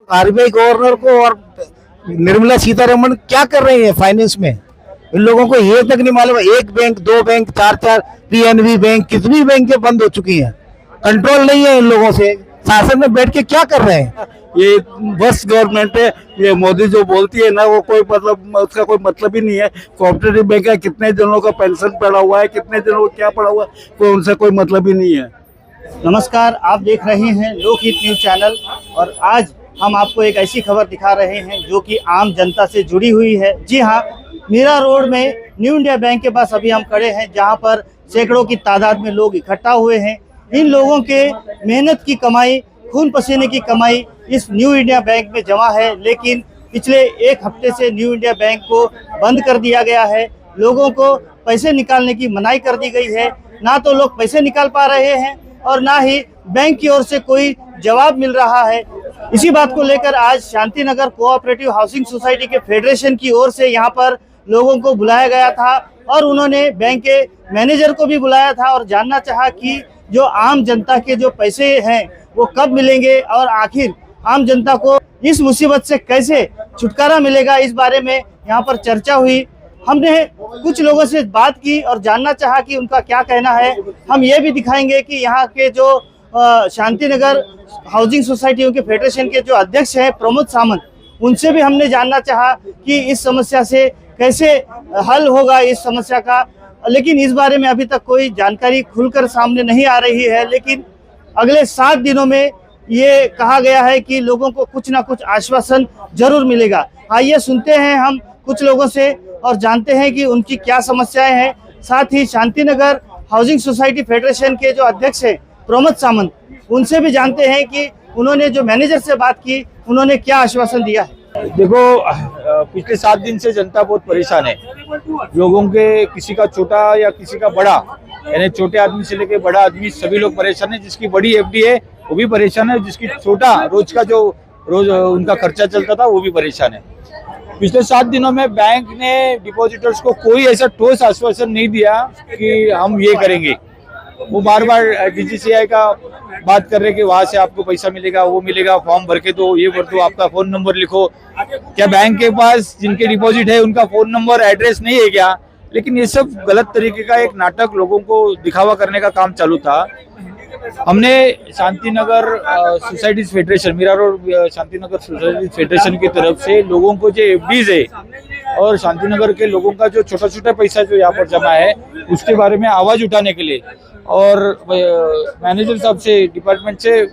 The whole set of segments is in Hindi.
आरबीआई गवर्नर को और निर्मला सीतारमण क्या कर रही है फाइनेंस में, इन लोगों को ये तक नहीं मालूम। एक बैंक, दो बैंक, चार चार पीएनबी बैंक, कितनी बैंकें बंद हो चुकी हैं, कंट्रोल नहीं है इन लोगों से। शासन में बैठ के क्या कर रहे हैं? ये बस गवर्नमेंट है। ये मोदी जो बोलती है ना, वो कोई मतलब उसका कोई मतलब ही नहीं है। कोऑपरेटिव बैंक है, कितने जनों का पेंशन पड़ा हुआ है, कितने जनों को क्या पड़ा हुआ है, कोई उनसे कोई मतलब ही नहीं है। नमस्कार, आप देख रहे हैं लोकहित न्यूज चैनल और आज हम आपको एक ऐसी खबर दिखा रहे हैं जो कि आम जनता से जुड़ी हुई है। जी हाँ, मीरा रोड में न्यू इंडिया बैंक के पास अभी हम खड़े हैं, जहां पर सैकड़ों की तादाद में लोग इकट्ठा हुए हैं। इन लोगों के मेहनत की कमाई, खून पसीने की कमाई इस न्यू इंडिया बैंक में जमा है, लेकिन पिछले एक हफ्ते से न्यू इंडिया बैंक को बंद कर दिया गया है। लोगों को पैसे निकालने की मनाही कर दी गई है। ना तो लोग पैसे निकाल पा रहे हैं और ना ही बैंक की ओर से कोई जवाब मिल रहा है। इसी बात को लेकर आज शांतिनगर कोऑपरेटिव हाउसिंग सोसाइटी के फेडरेशन की ओर से यहाँ पर लोगों को बुलाया गया था और उन्होंने बैंक के मैनेजर को भी बुलाया था और जानना चाहा कि जो आम जनता के जो पैसे हैं वो कब मिलेंगे और आखिर आम जनता को इस मुसीबत से कैसे छुटकारा मिलेगा, इस बारे में यहाँ पर चर्चा हुई। हमने कुछ लोगों से बात की और जानना चाहा कि उनका क्या कहना है। हम ये भी दिखाएंगे कि यहाँ के जो शांतिनगर हाउसिंग सोसाइटियों के फेडरेशन के जो अध्यक्ष हैं प्रमोद सामंत, उनसे भी हमने जानना चाहा कि इस समस्या से कैसे हल होगा इस समस्या का। लेकिन इस बारे में अभी तक कोई जानकारी खुलकर सामने नहीं आ रही है। लेकिन अगले 7 दिनों में ये कहा गया है कि लोगों को कुछ ना कुछ आश्वासन जरूर मिलेगा। आइए सुनते हैं हम कुछ लोगों से और जानते हैं कि उनकी क्या समस्याएं हैं। साथ ही शांतिनगर हाउसिंग सोसाइटी फेडरेशन के जो अध्यक्ष हैं प्रमोद सामंत, उनसे भी जानते हैं कि उन्होंने जो मैनेजर से बात की उन्होंने क्या आश्वासन दिया है। देखो, पिछले 7 दिन से जनता बहुत परेशान है। लोगों के किसी का छोटा या किसी का बड़ा, यानी छोटे आदमी से लेके बड़ा आदमी सभी लोग परेशान है। जिसकी बड़ी एफडी है वो भी परेशान है, जिसकी छोटा रोज का जो रोज उनका खर्चा चलता था वो भी परेशान है। पिछले 7 दिनों में बैंक ने डिपॉजिटर्स को कोई ऐसा ठोस आश्वासन नहीं दिया कि हम ये करेंगे। वो बार बार डीजीसीआई का बात कर रहे कि वहां से आपको पैसा मिलेगा, वो मिलेगा, फॉर्म भर के दो, ये भर दो, आपका फोन नंबर लिखो। क्या बैंक के पास जिनके डिपॉजिट है उनका फोन नंबर, एड्रेस नहीं है क्या? लेकिन ये सब गलत तरीके का एक नाटक, लोगों को दिखावा करने का काम चालू था। हमने Shantinagar society federation, Mira road Shantinagar society federation की तरफ से लोगों को जो एफडीज है और शांतिनगर के लोगों का जो छोटा छोटा पैसा जो यहाँ पर जमा है उसके बारे में आवाज उठाने के लिए और मैनेजर साहब से, डिपार्टमेंट से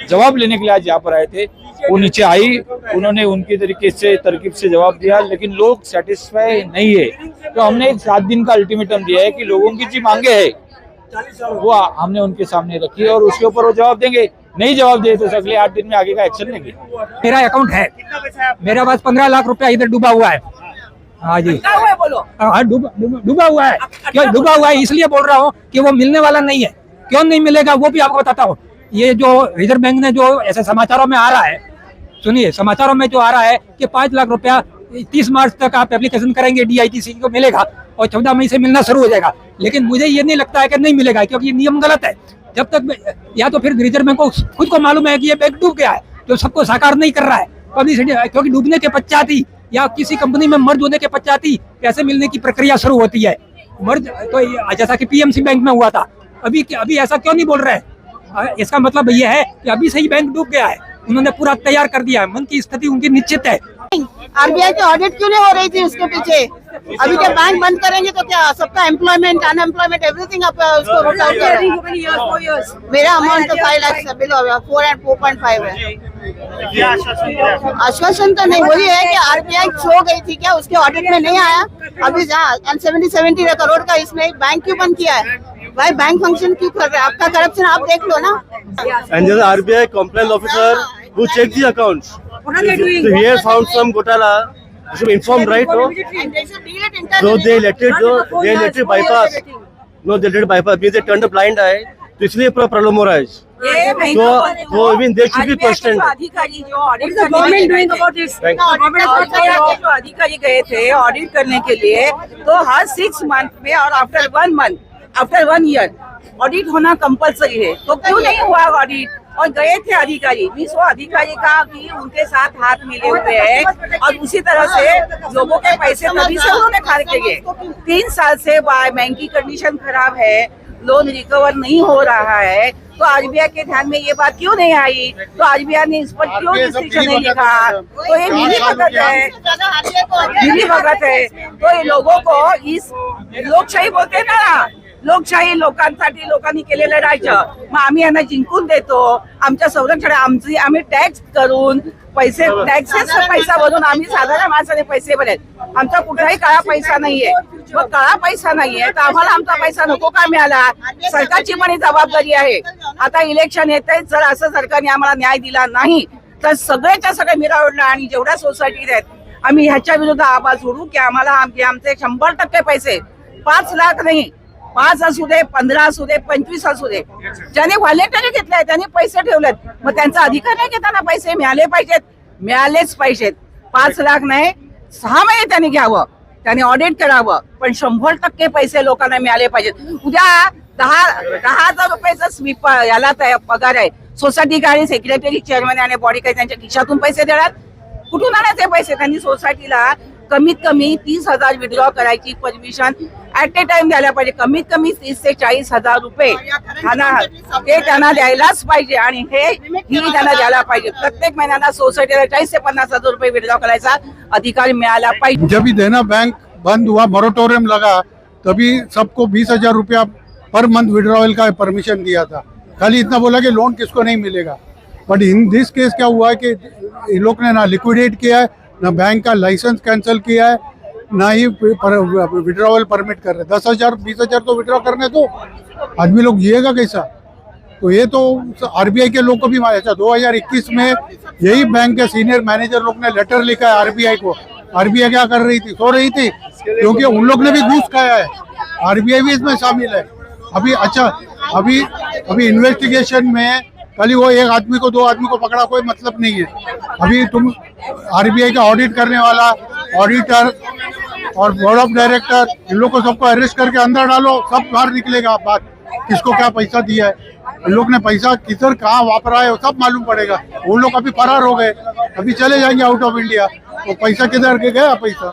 जवाब लेने के लिए आज यहाँ पर आए थे। वो नीचे आई, उन्होंने उनकी तरीके से तरकीब से जवाब दिया, लेकिन लोग सेटिस्फाई नहीं है। तो हमने एक 7 दिन का अल्टीमेटम दिया है कि लोगों की जो मांगे है वो हमने उनके सामने रखी है और उसके ऊपर वो जवाब देंगे। नहीं जवाब दे तो अगले 8 दिन में आगे का एक्शन लेंगे। मेरा अकाउंट है, मेरा पास 15 लाख रुपया इधर डूबा हुआ है। हाँ जी, बोलो। हाँ, डूबा हुआ है। क्यों डूबा हुआ है? इसलिए बोल रहा हूँ कि वो मिलने वाला नहीं है। क्यों नहीं मिलेगा वो भी आपको बताता हूँ। ये जो रिजर्व बैंक ने जो ऐसे समाचारों में आ रहा है, सुनिए, समाचारों में जो आ रहा है कि 5 लाख रुपया 30 मार्च तक आप एप्लीकेशन करेंगे DITC को मिलेगा और 14 मई से मिलना शुरू हो जाएगा। लेकिन मुझे ये नहीं लगता है कि नहीं मिलेगा, क्योंकि ये नियम गलत है। जब तक या तो फिर रिजर्व बैंक को खुद को मालूम है कि ये बैंक डूब गया है, जो सबको साकार नहीं कर रहा है पब्लिसिटी, क्योंकि डूबने के पश्चात ही या किसी कंपनी में मर्ज होने के पश्चात ही पैसे मिलने की प्रक्रिया शुरू होती है। मर्ज तो जैसा कि PMC बैंक में हुआ था। अभी ऐसा क्यों नहीं बोल रहे हैं? इसका मतलब ये है कि अभी से ही बैंक डूब गया है। उन्होंने पूरा तैयार कर दिया है, मन की स्थिति उनकी निश्चित है। आरबीआई की ऑडिट क्यों नहीं हो रही थी उसके पीछे? अभी जब बैंक बंद करेंगे तो क्या सबका एम्प्लॉयमेंट, अनएम्प्लॉयमेंट, एवरीथिंग आप उसको रूट आउट करेंगे। मेरा अमाउंट तो 5 लाख से बिलो 4 and 4.5 है। आश्वासन तो नहीं, वही है कि आरबीआई सो गई थी क्या, उसके ऑडिट में नहीं आया। अभी जहाँ 70 करोड़ का इसमें बैंक क्यों बंद किया है? भाई बैंक फंक्शन क्यों कर रहे हैं? आपका करप्शन आप देख लो ना। And the RBI compliance officer who checked the accounts. What are they doing? So he has found some gotala. They should be informed, right? No? And they should deal it internally. So they let it bypass. No, they let it bypass. Means they turned a blind eye. तो इसलिए पूरा प्रॉब्लम हो रहा है। तो even they should be questioned. अधिकारी जो ऑडिट जो अधिकारी गए थे ऑडिट करने के लिए, तो हर 6 मंथ में और आफ्टर 1 ईयर ऑडिट होना कंपलसरी है। तो क्यों नहीं हुआ ऑडिट? और गए थे अधिकारी, मीन्स वो अधिकारी का कि उनके साथ हाथ मिले हुए हैं और उसी तरह से लोगों के पैसे तभी से उन्होंने खा के गए। 3 साल से बैंक की कंडीशन खराब है, लोन रिकवर नहीं हो रहा है, तो आरबीआई के ध्यान में ये बात क्यों नहीं आई? तो आरबीआई ने इस पर क्यों डिसीजन नहीं लिखा? तो ये मिली भगत है, मिली भगत है। तो ये लोगों को इस लोकशाही बोलते ना, लोकशाही लोकांसाठी लोकांनी केले लढायचं, मग आम्ही यांना जिंकून देतो, आमच्या संरक्षण आम्ही टॅक्स करून पैसे टॅक्सेस पैसा भरून आम्ही साधारण माणसाने पैसे भरेल, आमचा कुठलाही काळा पैसा नाहीये। मग काळा पैसा नाहीये तर आम्हाला आमचा पैसा नको का मिळाला? सरकारची पण जबाबदारी आहे। आता इलेक्शन येत आहे, जर असं सरकारने आम्हाला न्याय दिला नाही तर सगळ्याच्या सगळ्या मीरा रोडला आणि जेवढ्या सोसायटी आहेत आम्ही ह्याच्या विरुद्ध आवाज उडू की आम्हाला आमचे 100% पैसे, 5 लाख नाही, 5 असू दे, 15 असू दे, 25 असू दे, ज्याने व्हॉलेंटरी घेतलाय त्यांनी पैसे ठेवलेत, मग त्यांचा अधिकार नाही की त्यांना पैसे मिळाले पाहिजेत, मिळालेच पाहिजेत। 5 लाख नाही, 6 महिने त्यांनी घ्यावं, त्यांनी ऑडिट करावं, पण 100% पैसे लोकांना मिळाले पाहिजेत। उद्या 10,000 रुपयाचा स्वीप याला पगार आहे, सोसायटी गाडी सेक्रेटरी चेअरमन आणि बॉडी काही त्यांच्या खिशातून पैसे देणार, कुठून आणायचे पैसे? त्यांनी सोसायटीला कमीत कमी 30,000 विड्रॉ करायची परमिशन ऍट ए टाइम द्यायला पाहिजे, कमीत कमी 30 ते 40,000 रुपये ते त्यांना द्यायलाच पाहिजे आणि ही त्यांना द्यायला पाहिजे। प्रत्येक महिन्याला सोसायटीला 40 से 50,000 रुपये विड्रॉ करायचा अधिकार मिळाला पाहिजे। जब भी देना बैंक बंद हुआ, मोरेटोरियम लगा, तभी सबको 20,000 रुपया पर मंथ विड्रॉवल का परमिशन दिया था। खाली इतना बोला कि लोन किसको नहीं मिलेगा, बट इन दिस केस क्या हुआ है कि इन लोग ने ना लिक्विडेट किया है, ना बैंक का लाइसेंस कैंसिल किया है, ना ही विड्रॉवल परमिट कर रहे। 10,000 20,000 तो विड्रॉ करने दो, आदमी लोग जिएगा कैसा? तो ये तो आरबीआई के लोग को भी मालूम है। 2021 में यही बैंक के सीनियर मैनेजर लोग ने लेटर लिखा है आरबीआई को। आरबीआई क्या कर रही थी? सो रही थी, क्योंकि उन लोग ने भी घूस खाया है, आरबीआई भी इसमें शामिल है। अभी इन्वेस्टिगेशन में खाली वो एक आदमी को 2 आदमी को पकड़ा, कोई मतलब नहीं है। अभी तुम आरबीआई का ऑडिट करने वाला, ऑडिटर और बोर्ड ऑफ डायरेक्टर, इन लोग को सबको अरेस्ट करके अंदर डालो, सब बाहर निकलेगा बात, किसको क्या पैसा दिया है, इन लोग ने पैसा किधर कहाँ वापरा है, सब मालूम पड़ेगा। उन लोग अभी फरार हो गए, अभी चले जाएंगे आउट ऑफ इंडिया, तो पैसा किधर के गया पैसा।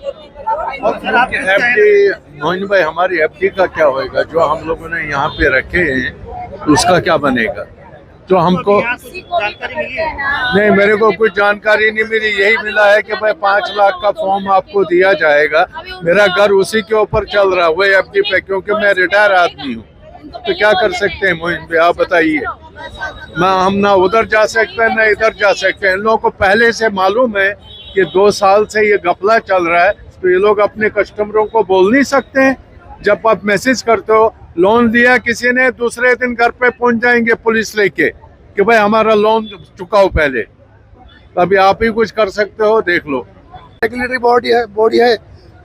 एफडी मोहन भाई, हमारी एफडी का क्या होएगा? जो हम लोगों ने यहाँ पे रखे हैं उसका क्या बनेगा? जो हमको जानकारी मिली है? नहीं, मेरे को कुछ जानकारी नहीं मिली। यही मिला है कि भाई 5 लाख का फॉर्म आपको दिया जाएगा। मेरा घर उसी के ऊपर चल रहा है, वही एफडी पे, क्योंकि मैं रिटायर आदमी हूँ। तो क्या कर सकते हैं मोहिन भाई, आप बताइए। हम ना उधर जा सकते हैं ना इधर जा सकते हैं। इन लोगों को पहले से मालूम है कि 2 साल से ये घपला चल रहा है, तो ये लोग अपने कस्टमरों को बोल नहीं सकते हैं। जब आप मैसेज करते हो, लोन दिया किसी ने, दूसरे दिन घर पे पहुंच जाएंगे पुलिस लेके कि भाई हमारा लोन चुकाओ पहले। अभी आप ही कुछ कर सकते हो, देख लो। रेगुलेटरी बॉडी है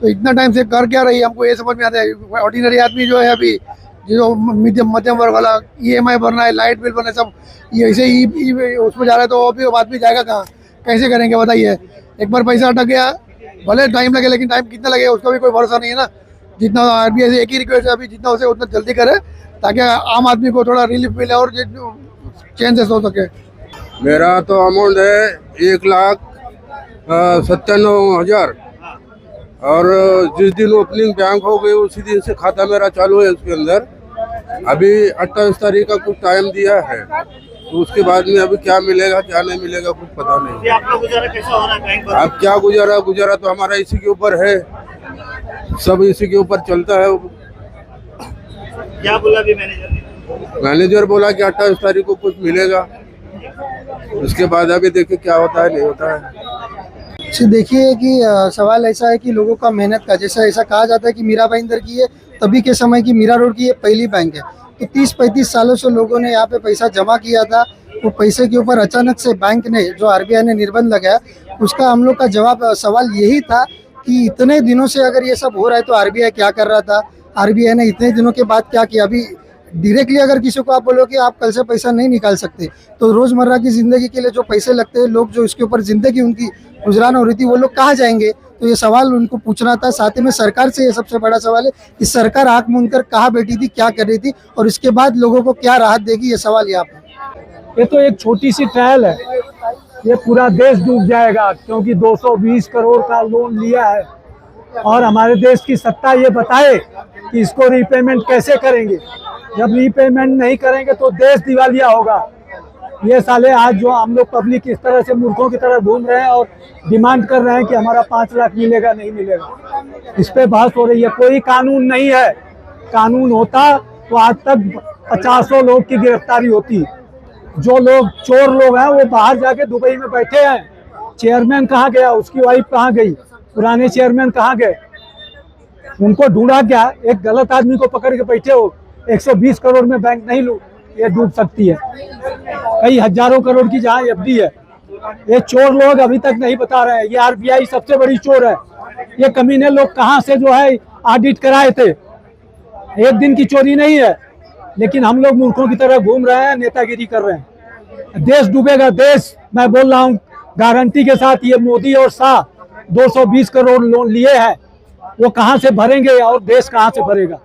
तो इतना टाइम से कर क्या रही है, हमको ये समझ में आता है। ऑर्डिनरी आदमी जो है, अभी जो मध्यम वर्ग वाला, EMI भरना है, लाइट बिल भरना है, सब ये ऐसे ही उसमें जा रहा है, तो अभी आदमी जाएगा कहाँ, कैसे करेंगे बताइए। एक बार पैसा अटक गया, भले टाइम लगे, लेकिन टाइम कितना लगेगा उसका भी कोई भरोसा नहीं है ना। जितना आरबीआई से एक ही रिक्वेस्ट है अभी, जितना उसे उतना जल्दी करे, ताकि आम आदमी को थोड़ा रिलीफ मिले और चैन से सो सके। मेरा तो अमाउंट है 1,97,000 और जिस दिन ओपनिंग बैंक हो गई उसी दिन से खाता मेरा चालू है। उसके अंदर अभी 28 तारीख का कुछ टाइम दिया है, तो उसके बाद में अभी क्या मिलेगा क्या नहीं मिलेगा कुछ पता नहीं। आपका गुजारा कैसा हो रहा है बैंक पर? अब क्या गुजारा तो हमारा इसी के ऊपर है, सब इसी के ऊपर चलता है। क्या बोला अभी मैनेजर ने? मैनेजर बोला कि 28 तारीख को कुछ मिलेगा, उसके बाद अभी देखिए क्या होता है नहीं होता है। देखिए कि सवाल ऐसा है कि लोगों का मेहनत का, जैसा ऐसा कहा जाता है कि मीरा भाईंदर की ये तभी के समय की मीरा रोड की ये पहली बैंक है। तो 30-35 सालों से लोगों ने यहाँ पे पैसा जमा किया था। वो पैसे के ऊपर अचानक से बैंक ने, जो आरबीआई ने निर्बंध लगाया, उसका हम लोग का सवाल यही था कि इतने दिनों से अगर ये सब हो रहा है तो आरबीआई क्या कर रहा था, आरबीआई ने इतने दिनों के बाद क्या किया। अभी डायरेक्टली अगर किसी को आप बोलो कि आप कल से पैसा नहीं निकाल सकते, तो रोज़मर्रा की ज़िंदगी के लिए जो पैसे लगते हैं, लोग जो इसके ऊपर ज़िंदगी उनकी गुजरान हो रही थी, वो लोग कहाँ जाएंगे। तो ये सवाल उनको पूछना था। साथ ही में सरकार से ये सबसे बड़ा सवाल है कि सरकार आँख मूंद कर कहाँ बैठी थी, क्या कर रही थी, और इसके बाद लोगों को क्या राहत देगी, ये सवाल यहाँ पर। ये तो एक छोटी सी ट्रायल है, ये पूरा देश डूब जाएगा, क्योंकि 220 करोड़ का लोन लिया है और हमारे देश की सत्ता ये बताए कि इसको रीपेमेंट कैसे करेंगे। जब रीपेमेंट नहीं करेंगे तो देश दिवालिया होगा। ये साले आज जो हम लोग पब्लिक इस तरह से मूर्खों की तरह घूम रहे हैं और डिमांड कर रहे हैं कि हमारा 5 लाख मिलेगा, नहीं मिलेगा, इस पे बहस हो रही है। कोई कानून नहीं है, कानून होता तो आज तक 50 लोग की गिरफ्तारी होती। जो लोग चोर लोग हैं वो बाहर जाके दुबई में बैठे हैं। चेयरमैन कहाँ गया, उसकी वाइफ कहाँ गई, पुराने चेयरमैन कहाँ गए, उनको ढूंढा क्या? एक गलत आदमी को पकड़ के बैठे हो। 120 करोड़ में बैंक नहीं लूट, ये डूब सकती है। कई हजारों करोड़ की जहाँ एफडी है। ये चोर लोग अभी तक नहीं बता रहे हैं। ये आरबीआई सबसे बड़ी चोर है। ये कमीने लोग कहाँ से जो है ऑडिट कराए थे, एक दिन की चोरी नहीं है, लेकिन हम लोग मूर्खों की तरह घूम रहे हैं, नेतागिरी कर रहे हैं। देश डूबेगा, देश, मैं बोल रहा हूँ गारंटी के साथ। ये मोदी और शाह 220 करोड़ लोन लिए हैं, वो कहाँ से भरेंगे और देश कहाँ से भरेगा?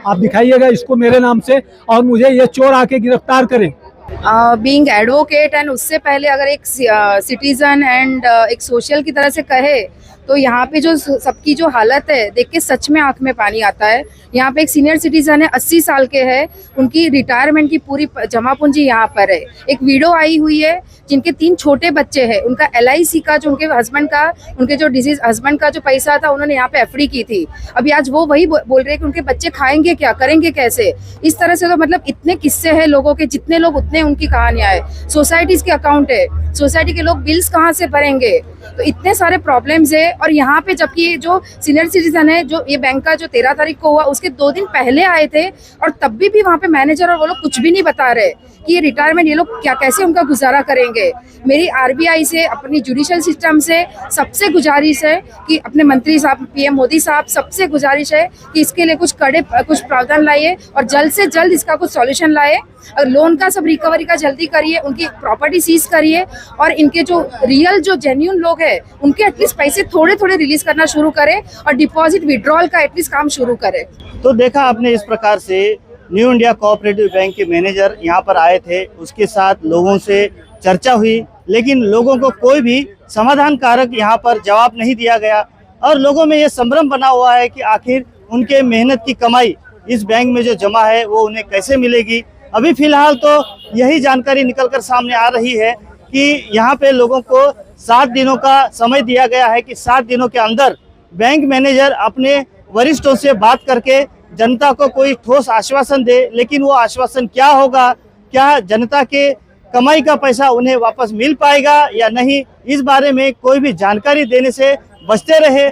आप दिखाइएगा इसको मेरे नाम से, और मुझे ये चोर आके गिरफ्तार करें। बीइंग एडवोकेट एंड उससे पहले अगर एक सिटीजन एंड एक सोशल की तरह से कहे तो यहाँ पे जो सबकी जो हालत है देख के सच में आंख में पानी आता है। यहाँ पे एक सीनियर सिटीजन है, 80 साल के हैं, उनकी रिटायरमेंट की पूरी जमा पूंजी यहाँ पर है। एक विडो आई हुई है जिनके 3 छोटे बच्चे हैं, उनका LIC का जो उनके हस्बैंड का, उनके जो डिजीज हस्बैंड का जो पैसा था उन्होंने यहाँ पे एफडी की थी। अभी आज वो वही बोल रहे हैं कि उनके बच्चे खाएंगे क्या, करेंगे कैसे। इस तरह से तो मतलब इतने किस्से हैं लोगों के, जितने लोग उतने उनकी कहानियां है। सोसाइटीज के अकाउंट है, सोसाइटी के लोग बिल्स कहाँ से भरेंगे, तो इतने सारे प्रॉब्लम्स है। और यहाँ पे जबकि जो सीनियर सिटीजन है, जो ये बैंक का जो 13 तारीख को हुआ उसके 2 दिन पहले आए थे, और तब भी वहाँ पे मैनेजर और वो लोग कुछ भी नहीं बता रहे कि ये रिटायरमेंट ये लोग क्या कैसे उनका गुजारा करेंगे। मेरी आरबीआई से, अपनी जुडिशियल सिस्टम से सबसे गुजारिश है कि अपने मंत्री साहब, पीएम मोदी साहब, सबसे गुजारिश है कि इसके लिए कुछ प्रावधान लाइए और जल्द से जल्द इसका कुछ सॉल्यूशन लाए। और लोन का सब रिकवरी का जल्दी करिए, उनकी प्रॉपर्टी सीज करिए, और इनके जो रियल जो जेन्युइन लोग हैं उनके एटलीस्ट पैसे थोड़े थोड़े रिलीज करना शुरू करें और डिपॉजिट विड्रॉल का एटलीस्ट काम शुरू करें। तो देखा आपने, इस प्रकार से न्यू इंडिया कोऑपरेटिव बैंक के मैनेजर यहाँ पर आए थे, उसके साथ लोगों से चर्चा हुई, लेकिन लोगों को कोई भी समाधान कारक यहाँ पर जवाब नहीं दिया गया। और लोगों में ये संभ्रम बना हुआ है कि आखिर उनके मेहनत की कमाई इस बैंक में जो जमा है वो उन्हें कैसे मिलेगी। अभी फिलहाल तो यही जानकारी निकलकर सामने आ रही है कि यहाँ पे लोगों को 7 दिनों का समय दिया गया है कि 7 दिनों के अंदर बैंक मैनेजर अपने वरिष्ठों से बात करके जनता को कोई ठोस आश्वासन दे। लेकिन वो आश्वासन क्या होगा, क्या जनता के कमाई का पैसा उन्हें वापस मिल पाएगा या नहीं, इस बारे में कोई भी जानकारी देने से बचते रहे।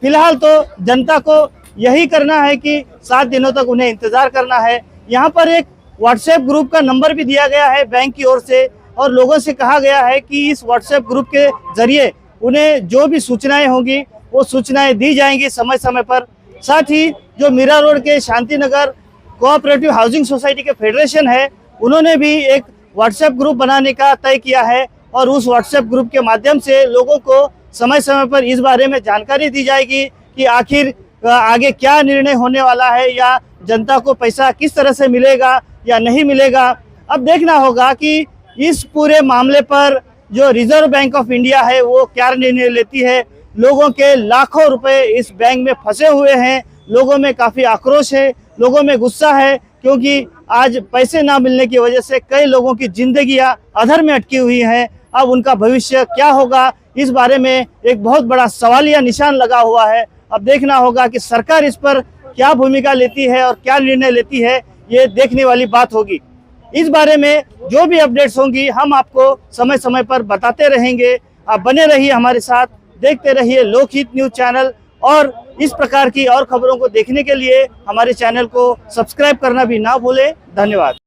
फिलहाल तो जनता को यही करना है कि 7 दिनों तक उन्हें इंतजार करना है। यहाँ पर एक व्हाट्सएप ग्रुप का नंबर भी दिया गया है बैंक की ओर से, और लोगों से कहा गया है कि इस व्हाट्सएप ग्रुप के जरिए उन्हें जो भी सूचनाएं होंगी वो सूचनाएं दी जाएंगी समय समय पर। साथ ही जो मीरा रोड के Shanti Nagar cooperative housing society के फेडरेशन है, उन्होंने भी एक व्हाट्सएप ग्रुप बनाने का तय किया है, और उस व्हाट्सएप ग्रुप के माध्यम से लोगों को समय समय पर इस बारे में जानकारी दी जाएगी कि आखिर आगे क्या निर्णय होने वाला है, या जनता को पैसा किस तरह से मिलेगा या नहीं मिलेगा। अब देखना होगा कि इस पूरे मामले पर जो रिजर्व बैंक ऑफ इंडिया है वो क्या निर्णय लेती है। लोगों के लाखों रुपए इस बैंक में फंसे हुए हैं, लोगों में काफ़ी आक्रोश है, लोगों में गुस्सा है, क्योंकि आज पैसे ना मिलने की वजह से कई लोगों की जिंदगियां अधर में अटकी हुई हैं। अब उनका भविष्य क्या होगा, इस बारे में एक बहुत बड़ा सवालिया निशान लगा हुआ है। अब देखना होगा कि सरकार इस पर क्या भूमिका लेती है और क्या निर्णय लेती है, ये देखने वाली बात होगी। इस बारे में जो भी अपडेट्स होंगी हम आपको समय समय पर बताते रहेंगे। आप बने रहिए हमारे साथ, देखते रहिए लोकहित न्यूज चैनल, और इस प्रकार की और खबरों को देखने के लिए हमारे चैनल को सब्सक्राइब करना भी ना भूलें। धन्यवाद।